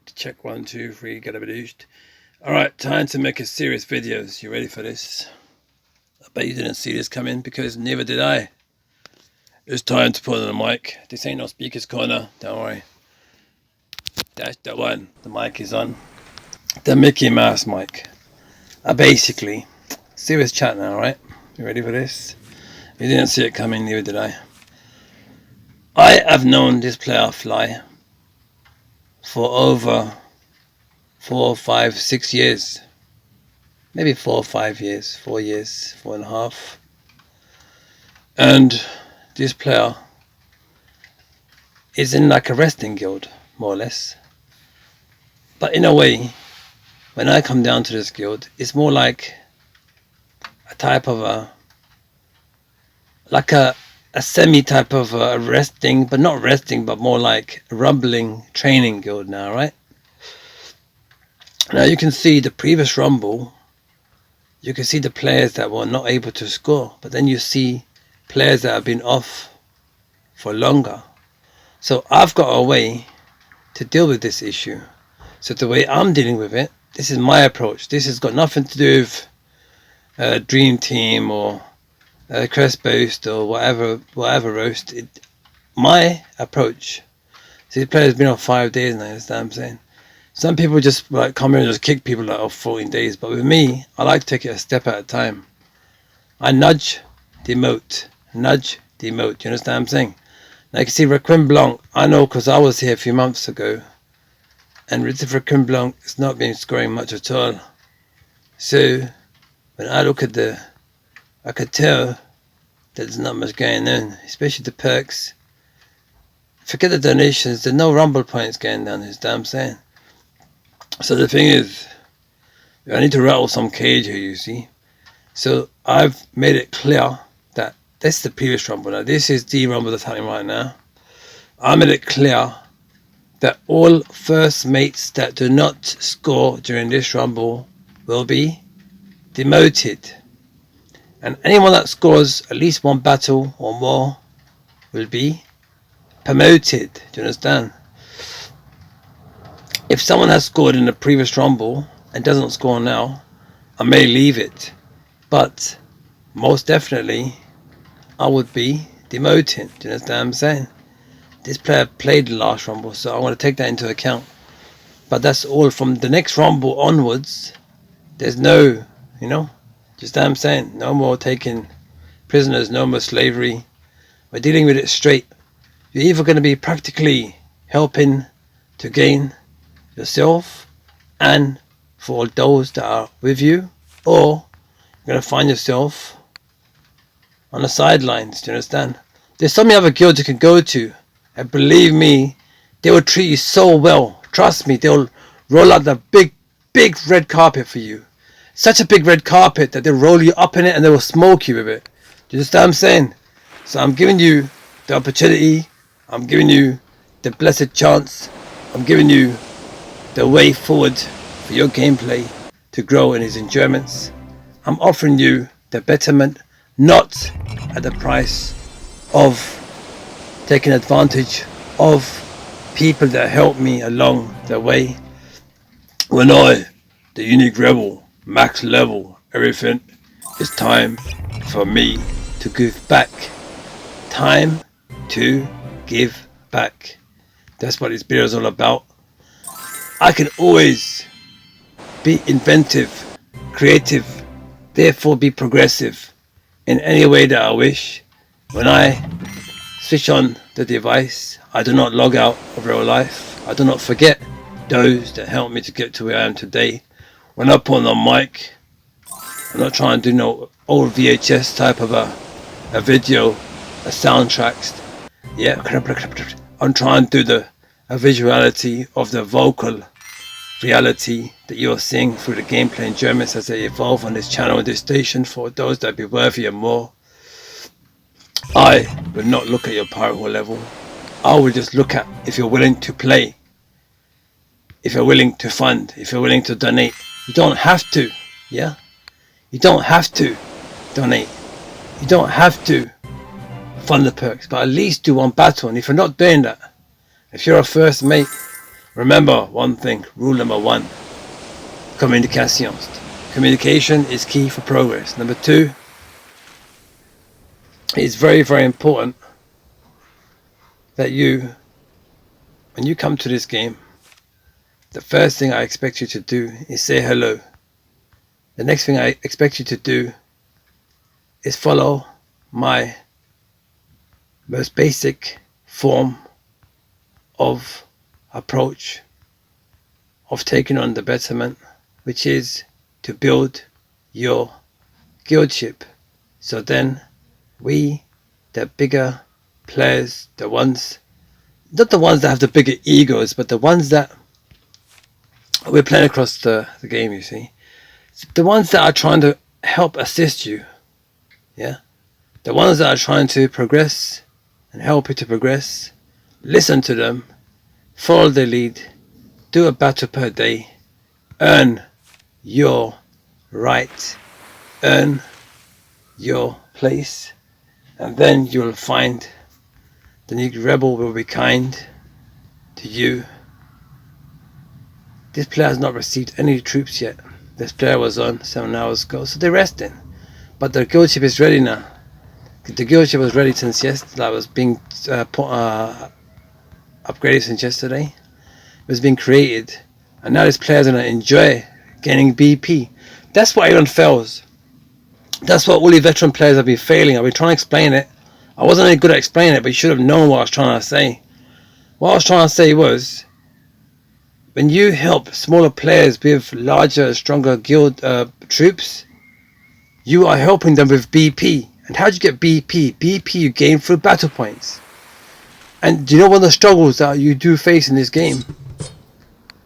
Check 1, 2, 3, get a bit used. Alright, time to make a serious video. You ready for this? I bet you didn't see this coming because neither did I. It's time to put on the mic. This ain't no speaker's corner, don't worry. That's the one. The mic is on. The Mickey Mouse mic. Basically, serious chat now, right? You ready for this? You didn't see it coming, neither did I. I have known this player Fly for over 4, 5, 6 years. Maybe 4 or 5 years, 4 years, 4.5. And this player is in like a wrestling guild, more or less. But in a way, when I come down to this guild, it's more like a type of like a semi type of wrestling, but not wrestling, but more like a rumbling training guild now, right? Now you can see the previous Rumble, you can see the players that were not able to score, but then you see players that have been off for longer. So I've got a way to deal with this issue. So the way I'm dealing with it, this is my approach. This has got nothing to do with Dream Team or Crest Boost or whatever roast. My approach. See, the player's been off 5 days now, you understand what I'm saying? Some people just like come in and just kick people off 14 days, but with me, I like to take it a step at a time. I nudge, demote, nudge, demote. You understand what I'm saying? Now you can see Requiem Blanc, I know because I was here a few months ago, and Requiem Blanc has not been scoring much at all. So when I look at I could tell that there's not much going on, especially the perks. Forget the donations, there's no Rumble points going down, this damn saying. So the thing is, I need to rattle some cage here, you see. So I've made it clear that this is the previous Rumble. Now this is the Rumble that's happening right now. I made it clear that all first mates that do not score during this Rumble will be demoted. And anyone that scores at least one battle or more will be promoted. Do you understand? If someone has scored in the previous Rumble and doesn't score now, I may leave it. But most definitely, I would be demoted. Do you understand what I'm saying? This player played the last Rumble, so I want to take that into account. But that's all. From the next Rumble onwards, there's no, just what I'm saying, no more taking prisoners, no more slavery. We're dealing with it straight. You're either going to be practically helping to gain yourself and for all those that are with you, or you're going to find yourself on the sidelines. Do you understand? There's so many other guilds you can go to, and believe me, they will treat you so well. Trust me, they'll roll out the big red carpet for you. Such a big red carpet that they'll roll you up in it and they will smoke you with it. Do you understand what I'm saying? So I'm giving you the opportunity, I'm giving you the blessed chance, I'm giving you the way forward for your gameplay to grow in its enjoyments. I'm offering you the betterment, not at the price of taking advantage of people that help me along the way. When I, the unique rebel, max level, everything, it's time for me to give back. Time to give back. That's what this video is all about. I can always be inventive, creative, therefore be progressive in any way that I wish. When I switch on the device, I do not log out of real life. I do not forget those that helped me to get to where I am today. When I put on the mic, I'm not trying to do no old VHS type of a video, a soundtracks. Yeah, I'm trying to do a visuality of the vocal reality that you're seeing through the gameplay enjoyments as they evolve on this channel and this station for those that be worthy and more. I will not look at your pirate hall level. I will just look at if you're willing to play, if you're willing to fund, if you're willing to donate. You don't have to, yeah? You don't have to donate. You don't have to fund the perks, but at least do one battle. And if you're not doing that, if you're a first mate Remember one thing, rule number 1, communication. Communication is key for progress. Number 2, it's very, very important that when you come to this game, the first thing I expect you to do is say hello. The next thing I expect you to do is follow my most basic form of approach of taking on the betterment, which is to build your guildship. So then we, the bigger players, the ones, not the ones that have the bigger egos, but the ones that we're playing across the game, you see, the ones that are trying to help assist you, yeah, the ones that are trying to progress and help you to progress, listen to them, follow their lead, do a battle per day, earn your right, earn your place, and then you'll find the new rebel will be kind to you. This player has not received any troops yet. This player was on 7 hours ago, so they're resting. But the guildship is ready now. The guildship was ready since yesterday. That was being upgraded since yesterday. It was being created, and now this player's gonna enjoy gaining BP. That's why everyone fails. That's what all the veteran players have been failing. I've been trying to explain it. I wasn't any good at explaining it, but you should have known what I was trying to say. What I was trying to say was, when you help smaller players with larger, stronger guild troops, you are helping them with BP. And how do you get BP? BP you gain through battle points. And do you know one of the struggles that you do face in this game?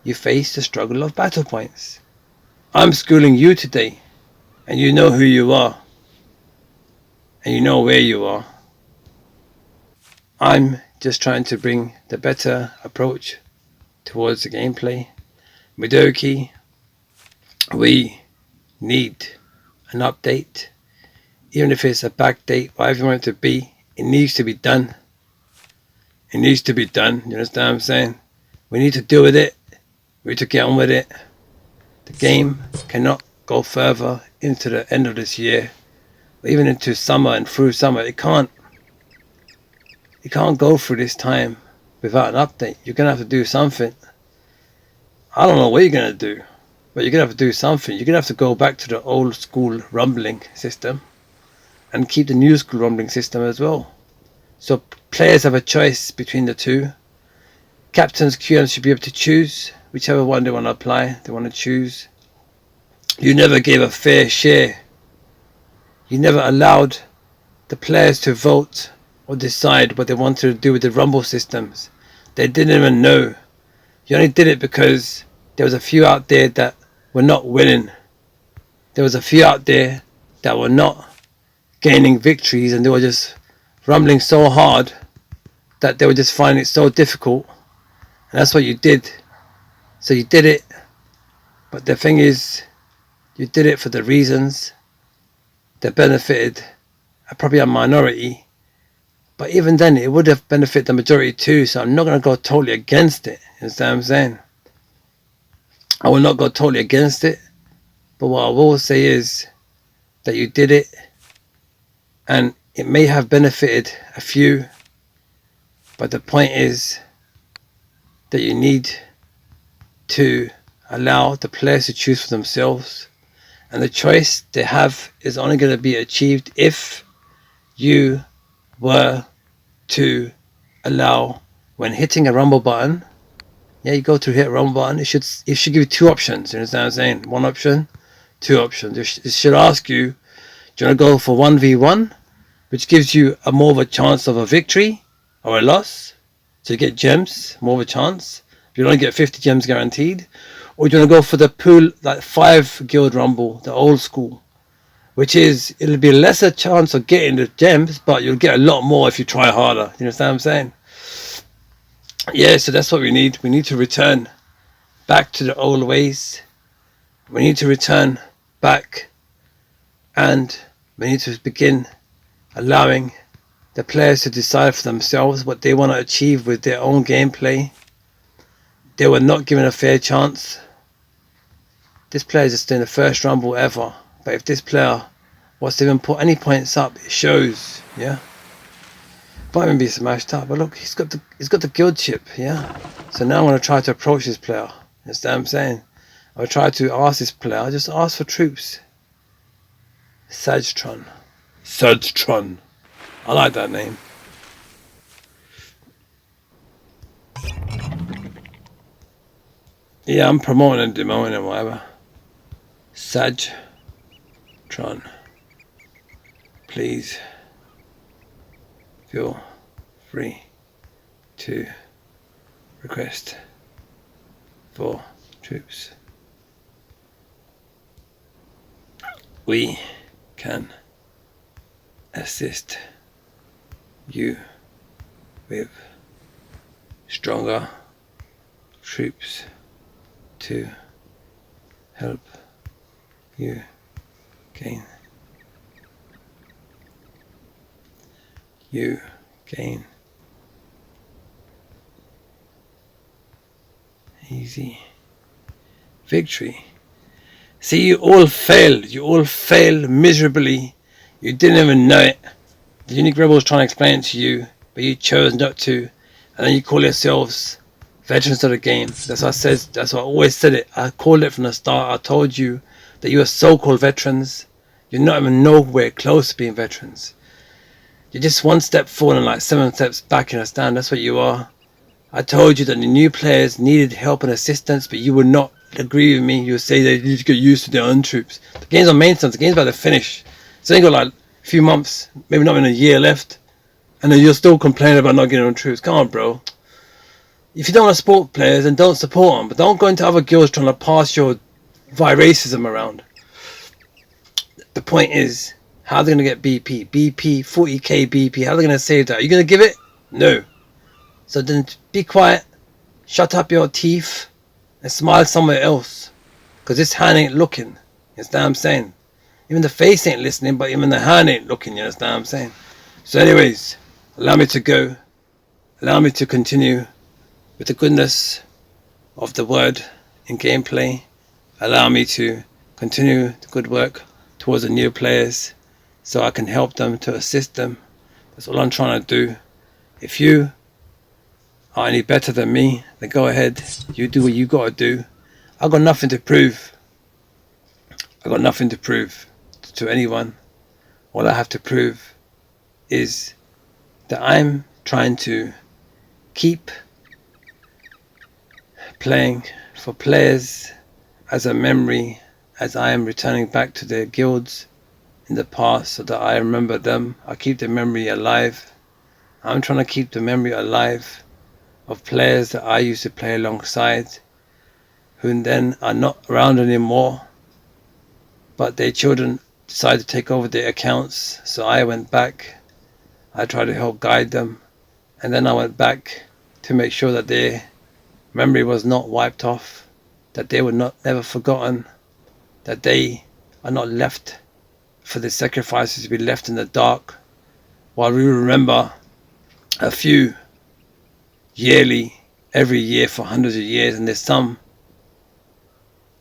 You face the struggle of battle points. I'm schooling you today, and you know who you are, and you know where you are. I'm just trying to bring the better approach towards the gameplay. Midoki, we need an update. Even if it's a backdate, whatever you want it to be, it needs to be done. It needs to be done, you understand what I'm saying? We need to deal with it. We need to get on with it. The game cannot go further into the end of this year, or even into summer and through summer. It can't go through this time without an update. You're going to have to do something. I don't know what you're going to do, but you're going to have to do something. You're going to have to go back to the old school rumbling system and keep the new school rumbling system as well. So players have a choice between the two. Captains, QMs should be able to choose whichever one they want to apply, they want to choose. You never gave a fair share. You never allowed the players to vote or decide what they wanted to do with the rumble systems. They didn't even know. You only did it because there was a few out there that were not winning. There was a few out there that were not gaining victories, and they were just rumbling so hard that they were just finding it so difficult. And that's what you did. So you did it, but the thing is, you did it for the reasons that benefited probably a minority. But even then, it would have benefited the majority too, so I'm not going to go totally against it. You understand what I'm saying? I will not go totally against it, but what I will say is that you did it, and it may have benefited a few, but the point is that you need to allow the players to choose for themselves, and the choice they have is only going to be achieved if you were to allow, when hitting a rumble button, you go to hit a rumble button, it should give you two options. You understand what I'm saying? One option, two options. It should ask you, do you want to go for 1v1, which gives you more of a chance of a victory or a loss, so you get gems, more of a chance. You don't get 50 gems guaranteed. Or do you want to go for the pool, like 5 guild rumble, the old school, which is, it'll be a lesser chance of getting the gems, but you'll get a lot more if you try harder. You understand what I'm saying? Yeah, so that's what we need. We need to return back to the old ways. We need to return back, and we need to begin allowing the players to decide for themselves what they want to achieve with their own gameplay. they were not given a fair chance. This player is just in the first rumble ever. But if this player was to even put any points up, it shows, yeah. Might even be smashed up, but look, he's got the guild chip, yeah. So now I'm gonna try to approach this player. You understand what I'm saying? I'll try to ask this player. I'll just ask for troops. Sajtron. I like that name. Yeah, I'm promoting and demoting and whatever. Sajtron. Please feel free to request for troops. We can assist you with stronger troops to help you gain easy victory. See, you all failed miserably. You didn't even know it. The Unique Rebel was trying to explain it to you, but you chose not to, and then you call yourselves veterans of the game. That's what I said. That's what I always said it. I called it from the start. I told you that you are so-called veterans. You're not even nowhere close to being veterans. You're just one step forward and like 7 steps back in a stand. That's what you are. I told you that the new players needed help and assistance, but you would not agree with me. You would say they need to get used to their own troops. The game's on maintenance. The game's about to finish. It's only got like a few months, maybe not even a year left, and then you're still complaining about not getting on troops. Come on, bro. If you don't want to support players, then don't support them. But don't go into other guilds trying to pass your racism around. The point is, how are they going to get BP? BP, 40k BP. How are they going to save that? Are you going to give it? No. So then be quiet, shut up your teeth, and smile somewhere else. Because this hand ain't looking. You understand what I'm saying? Even the face ain't listening, but even the hand ain't looking. You understand what I'm saying? So anyways, allow me to go. Allow me to continue with the goodness of the word in gameplay. Allow me to continue the good work towards the new players so I can help them, to assist them. That's all I'm trying to do. If you are any better than me, then go ahead. You do what you got to do. I've got nothing to prove. I've got nothing to prove to anyone. All I have to prove is that I'm trying to keep playing for players as a memory, as I am returning back to their guilds in the past so that I remember them. I keep the memory alive. I'm trying to keep the memory alive of players that I used to play alongside, who then are not around anymore, but their children decided to take over their accounts. So I went back, I tried to help guide them, and then I went back to make sure that their memory was not wiped off, that they were not never forgotten, that they are not left for the sacrifices to be left in the dark, while we remember a few yearly, every year for hundreds of years, and there's some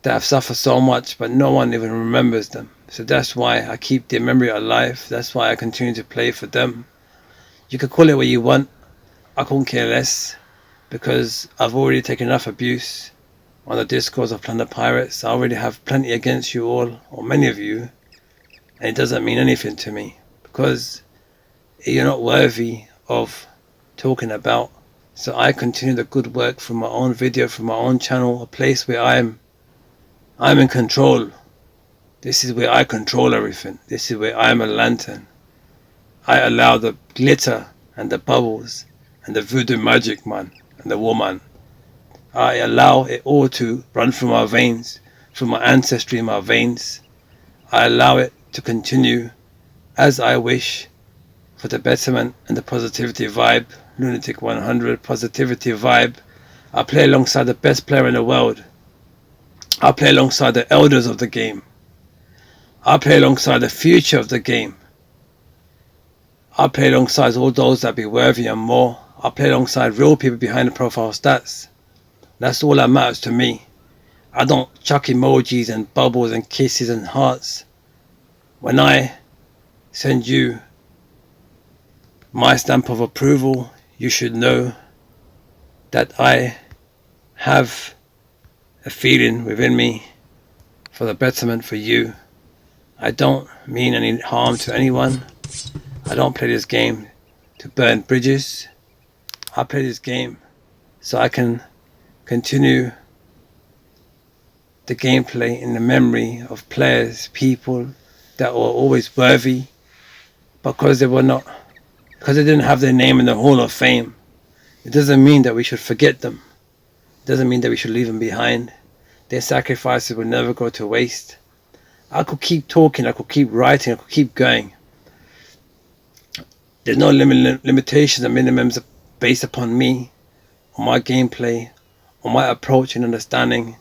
that have suffered so much but no one even remembers them. So that's why I keep their memory alive. That's why I continue to play for them. You can call it what you want. I couldn't care less, because I've already taken enough abuse on the discourse of Plunder Pirates. I already have plenty against you all, or many of you, and it doesn't mean anything to me, because you're not worthy of talking about. So I continue the good work from my own video, from my own channel, a place where I'm in control. This is where I control everything. This is where I'm a lantern. I allow the glitter and the bubbles and the voodoo magic man and the woman. I allow it all to run through my veins, through my ancestry in my veins. I allow it to continue as I wish, for the betterment and the positivity vibe. Lunatic 100 positivity vibe. I play alongside the best player in the world. I play alongside the elders of the game. I play alongside the future of the game. I play alongside all those that be worthy and more. I play alongside real people behind the profile stats. That's all that matters to me. I don't chuck emojis and bubbles and kisses and hearts. When I send you my stamp of approval, you should know that I have a feeling within me for the betterment for you. I don't mean any harm to anyone. I don't play this game to burn bridges. I play this game so I can continue the gameplay in the memory of players, people that were always worthy, because they didn't have their name in the Hall of Fame. It doesn't mean that we should forget them. It doesn't mean that we should leave them behind. Their sacrifices will never go to waste. I could keep talking, I could keep writing, I could keep going. There's no limitations and minimums based upon me, on my gameplay, on my approach and understanding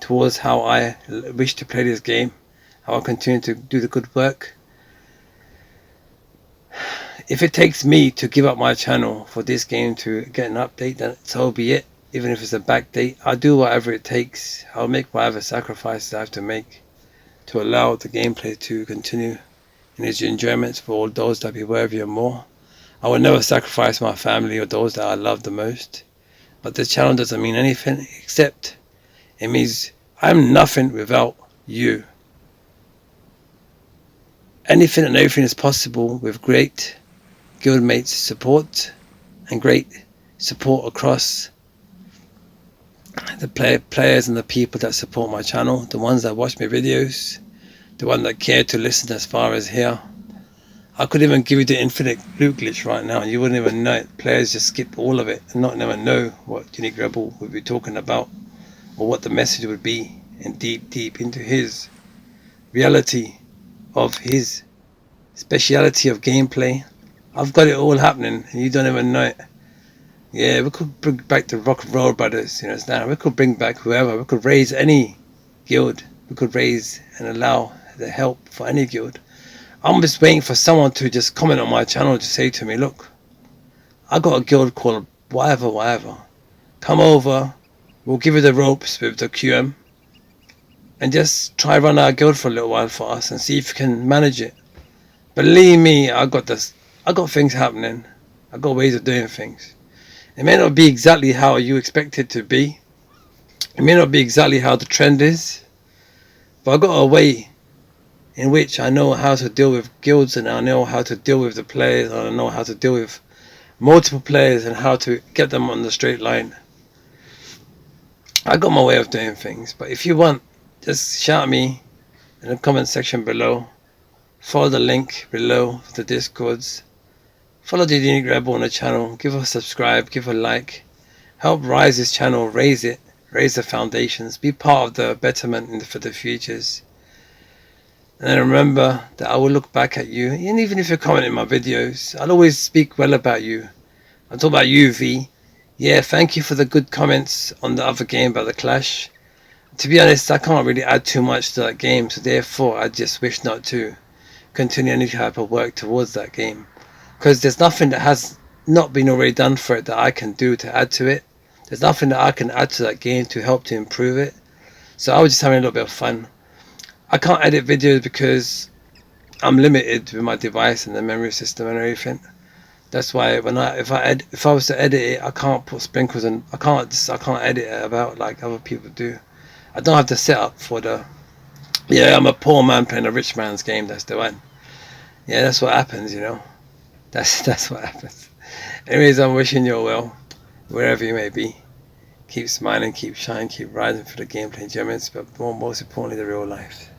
towards how I wish to play this game, how I continue to do the good work. If it takes me to give up my channel for this game to get an update, then so be it. Even if it's a back date, I'll do whatever it takes. I'll make whatever sacrifices I have to make to allow the gameplay to continue in its enjoyments for all those that be worthy of more. I will never sacrifice my family or those that I love the most. But this channel doesn't mean anything except it means I'm nothing without you. Anything and everything is possible with great guildmates support and great support across the players and the people that support my channel, the ones that watch my videos, the one that care to listen as far as here. I could even give you the infinite loot glitch right now and you wouldn't even know it. Players just skip all of it and not never know what Unique Rebel would be talking about or what the message would be, and deep into his reality of his speciality of gameplay. I've got it all happening and you don't even know it. Yeah, we could bring back the Rock and Roll Brothers, we could bring back whoever, we could raise any guild, we could raise and allow the help for any guild. I'm just waiting for someone to just comment on my channel to say to me, look, I got a guild called whatever, come over, we'll give you the ropes with the QM and just try run our guild for a little while for us and see if you can manage it. Believe me, I got things happening, I got ways of doing things. It may not be exactly how you expect it to be. It may not be exactly how the trend is. But I got a way in which I know how to deal with guilds, and I know how to deal with the players, and I know how to deal with multiple players and how to get them on the straight line. I got my way of doing things. But if you want, just shout at me in the comment section below. Follow the link below for the Discords. Follow the Unique Rebel on the channel, give a subscribe, give a like, help rise this channel, raise the foundations, be part of the betterment for the futures. And then remember that I will look back at you, and even if you comment in my videos, I'll always speak well about you. I'll talk about you, V. Yeah, thank you for the good comments on the other game about the Clash. To be honest, I can't really add too much to that game, so therefore I just wish not to continue any type of work towards that game. Because there's nothing that has not been already done for it that I can do to add to it. There's nothing that I can add to that game to help to improve it. So I was just having a little bit of fun. I can't edit videos because I'm limited with my device and the memory system and everything. That's why if I was to edit it, I can't put sprinkles and I can't edit it about like other people do. I don't have the setup for the. Yeah, I'm a poor man playing a rich man's game. That's the one. Yeah, that's what happens, That's what happens. Anyways, I'm wishing you well, wherever you may be. Keep smiling, keep shining, keep rising for the gameplay enjoyments, but most importantly, the real life.